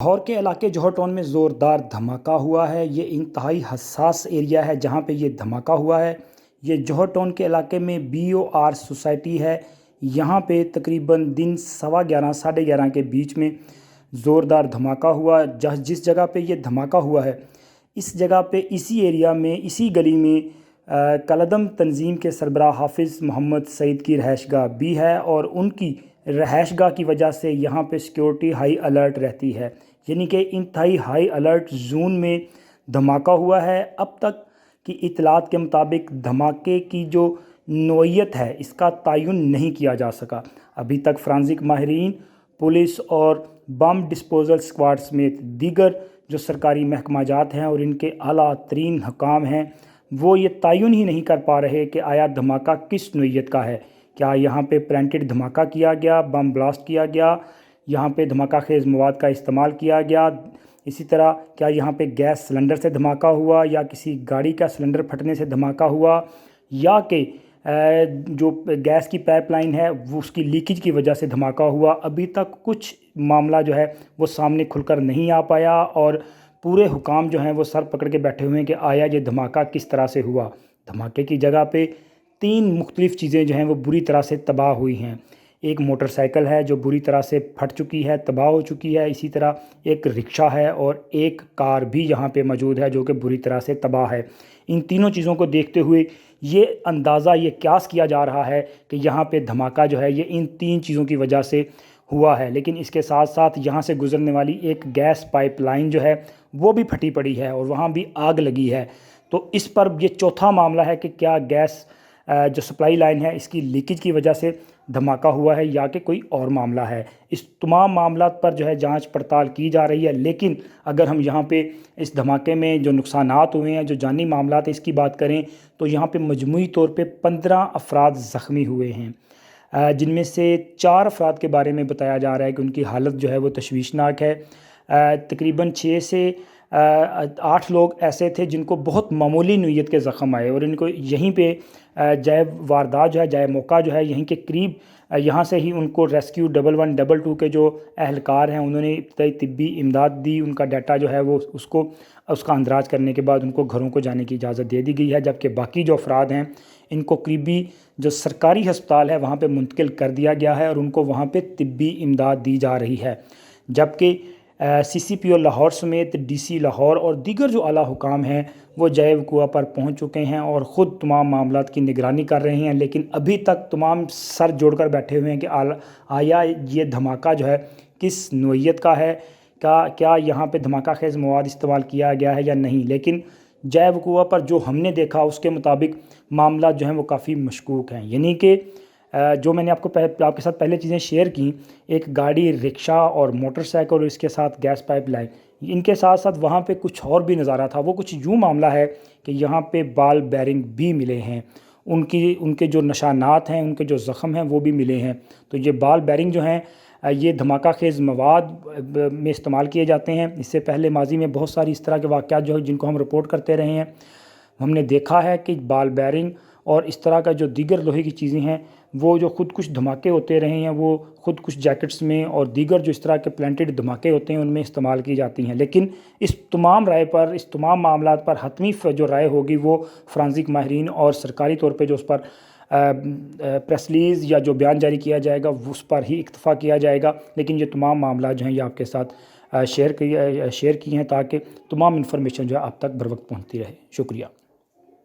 لاہور کے علاقے جوہر ٹاؤن میں زوردار دھماکہ ہوا ہے۔ یہ انتہائی حساس ایریا ہے جہاں پہ یہ دھماکہ ہوا ہے۔ یہ جوہر ٹاؤن کے علاقے میں BOR سوسائٹی ہے۔ یہاں پہ تقریباً دن 11:15 ساڑھے 11 کے بیچ میں زوردار دھماکہ ہوا۔ جس جگہ پہ یہ دھماکہ ہوا ہے اس جگہ پہ اسی ایریا میں اسی گلی میں کالعدم تنظیم کے سربراہ حافظ محمد سعید کی رہائش گاہ بھی ہے، اور ان کی رہائش گاہ کی وجہ سے یہاں پہ سیکیورٹی ہائی الرٹ رہتی ہے، یعنی کہ انتہائی ہائی الرٹ زون میں دھماکہ ہوا ہے۔ اب تک کی اطلاعات کے مطابق دھماکے کی جو نوعیت ہے اس کا تعین نہیں کیا جا سکا۔ ابھی تک فرانزک ماہرین، پولیس اور بم ڈسپوزل سکواڈ سمیت دیگر جو سرکاری محکمہ جات ہیں اور ان کے اعلیٰ ترین حکام ہیں وہ یہ تعین ہی نہیں کر پا رہے کہ آیا دھماکہ کس نوعیت کا ہے۔ کیا یہاں پہ پلانٹڈ دھماکہ کیا گیا، بم بلاسٹ کیا گیا، یہاں پہ دھماکہ خیز مواد کا استعمال کیا گیا، اسی طرح کیا یہاں پہ گیس سلنڈر سے دھماکہ ہوا یا کسی گاڑی کا سلنڈر پھٹنے سے دھماکہ ہوا، یا کہ جو گیس کی پائپ لائن ہے وہ اس کی لیکیج کی وجہ سے دھماکہ ہوا۔ ابھی تک کچھ معاملہ جو ہے وہ سامنے کھل کر نہیں آ پایا، اور پورے حکام جو ہیں وہ سر پکڑ کے بیٹھے ہوئے ہیں کہ آیا یہ دھماکہ کس طرح سے ہوا۔ دھماکے کی جگہ پہ 3 مختلف چیزیں جو ہیں وہ بری طرح سے تباہ ہوئی ہیں۔ ایک موٹر سائیکل ہے جو بری طرح سے پھٹ چکی ہے، تباہ ہو چکی ہے، اسی طرح ایک رکشہ ہے اور ایک کار بھی یہاں پہ موجود ہے جو کہ بری طرح سے تباہ ہے۔ ان تینوں چیزوں کو دیکھتے ہوئے یہ اندازہ، یہ قیاس کیا جا رہا ہے کہ یہاں پہ دھماکہ جو ہے یہ ان 3 چیزوں کی وجہ سے ہوا ہے، لیکن اس کے ساتھ ساتھ یہاں سے گزرنے والی ایک گیس پائپ لائن جو ہے وہ بھی پھٹی پڑی ہے اور وہاں بھی آگ لگی ہے۔ تو اس پر یہ چوتھا معاملہ ہے کہ کیا گیس جو سپلائی لائن ہے اس کی لیکیج کی وجہ سے دھماکہ ہوا ہے یا کہ کوئی اور معاملہ ہے۔ اس تمام معاملات پر جو ہے جانچ پڑتال کی جا رہی ہے، لیکن اگر ہم یہاں پہ اس دھماکے میں جو نقصانات ہوئے ہیں، جو جانی معاملات ہیں، اس کی بات کریں تو یہاں پہ مجموعی طور پہ 15 افراد زخمی ہوئے ہیں، جن میں سے 4 افراد کے بارے میں بتایا جا رہا ہے کہ ان کی حالت جو ہے وہ تشویشناک ہے۔ تقریباً 6 سے 8 لوگ ایسے تھے جن کو بہت معمولی نوعیت کے زخم آئے، اور ان کو یہیں پہ جائے واردات جو ہے، جائے موقع جو ہے یہیں کے قریب، یہاں سے ہی ان کو ریسکیو 1122 کے جو اہلکار ہیں انہوں نے ابتدائی طبی امداد دی۔ ان کا ڈیٹا جو ہے وہ اس کا اندراج کرنے کے بعد ان کو گھروں کو جانے کی اجازت دے دی گئی ہے، جبکہ باقی جو افراد ہیں ان کو قریبی جو سرکاری ہسپتال ہے وہاں پہ منتقل کر دیا گیا ہے اور ان کو وہاں پہ طبی امداد دی جا رہی ہے، جبکہ CCPO لاہور سمیت DC لاہور اور دیگر جو اعلیٰ حکام ہیں وہ جائے وقوع پر پہنچ چکے ہیں اور خود تمام معاملات کی نگرانی کر رہے ہیں، لیکن ابھی تک تمام سر جوڑ کر بیٹھے ہوئے ہیں کہ آیا یہ دھماکہ جو ہے کس نوعیت کا ہے، کیا یہاں پہ دھماکہ خیز مواد استعمال کیا گیا ہے یا نہیں۔ لیکن جائے وقوع پر جو ہم نے دیکھا اس کے مطابق معاملات جو ہیں وہ کافی مشکوک ہیں، یعنی کہ جو میں نے آپ کے ساتھ پہلے چیزیں شیئر کی، ایک گاڑی، رکشہ اور موٹر سائیکل اور اس کے ساتھ گیس پائپ لائن، ان کے ساتھ ساتھ وہاں پہ کچھ اور بھی نظارہ تھا۔ وہ کچھ یوں معاملہ ہے کہ یہاں پہ بال بیرنگ بھی ملے ہیں، ان کے جو نشانات ہیں، ان کے جو زخم ہیں وہ بھی ملے ہیں۔ تو یہ بال بیرنگ جو ہیں یہ دھماکہ خیز مواد میں استعمال کیے جاتے ہیں۔ اس سے پہلے ماضی میں بہت ساری اس طرح کے واقعات جو ہیں جن کو ہم رپورٹ کرتے رہے ہیں، ہم نے دیکھا ہے کہ بال بیرنگ اور اس طرح کا جو دیگر لوہے کی چیزیں ہیں وہ جو خود کچھ دھماکے ہوتے رہے ہیں وہ خود کچھ جیکٹس میں اور دیگر جو اس طرح کے پلانٹڈ دھماکے ہوتے ہیں ان میں استعمال کی جاتی ہیں۔ لیکن اس تمام معاملات پر حتمی جو رائے ہوگی وہ فرانزک ماہرین اور سرکاری طور پہ جو اس پر پریس ریلیز یا جو بیان جاری کیا جائے گا اس پر ہی اکتفا کیا جائے گا۔ لیکن یہ تمام معاملات جو ہیں یہ آپ کے ساتھ شیئر کی ہیں تاکہ تمام انفارمیشن جو ہے آپ تک بر وقت پہنچتی رہے۔ شکریہ۔